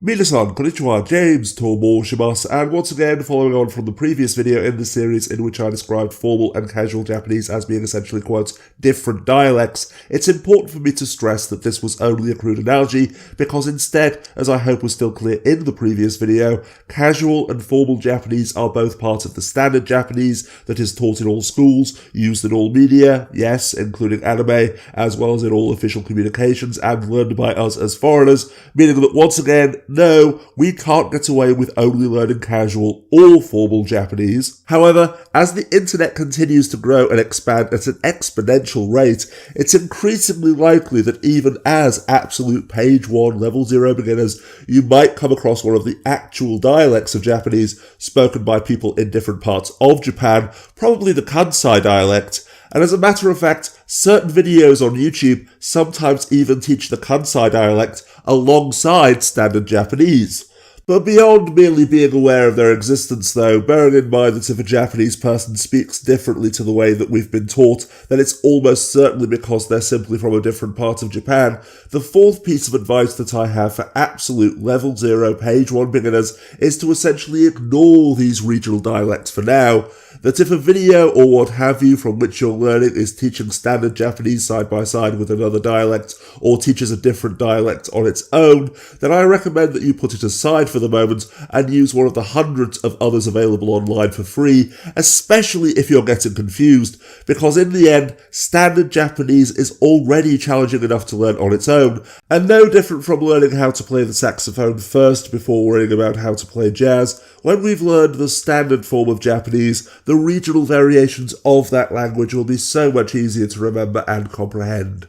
Minasan, konnichiwa, James Tomo shimasu, and once again, following on from the previous video in the series in which I described formal and casual Japanese as being essentially, quote, different dialects, it's important for me to stress that this was only a crude analogy, because instead, as I hope was still clear in the previous video, casual and formal Japanese are both part of the standard Japanese that is taught in all schools, used in all media, yes, including anime, as well as in all official communications, and learned by us as foreigners, meaning that once again, no, we can't get away with only learning casual or formal Japanese. However, as the internet continues to grow and expand at an exponential rate, it's increasingly likely that even as absolute page 1 level 0 beginners, you might come across one of the actual dialects of Japanese spoken by people in different parts of Japan, probably the Kansai dialect. And as a matter of fact, certain videos on YouTube sometimes even teach the Kansai dialect alongside standard Japanese. But beyond merely being aware of their existence though, bearing in mind that if a Japanese person speaks differently to the way that we've been taught, then it's almost certainly because they're simply from a different part of Japan, the fourth piece of advice that I have for absolute level 0 page 1 beginners is to essentially ignore these regional dialects for now. That if a video or what have you from which you're learning is teaching standard Japanese side by side with another dialect, or teaches a different dialect on its own, then I recommend that you put it aside for the moment and use one of the hundreds of others available online for free, especially if you're getting confused, because in the end, standard Japanese is already challenging enough to learn on its own, and no different from learning how to play the saxophone first before worrying about how to play jazz. When we've learned the standard form of Japanese, the regional variations of that language will be so much easier to remember and comprehend.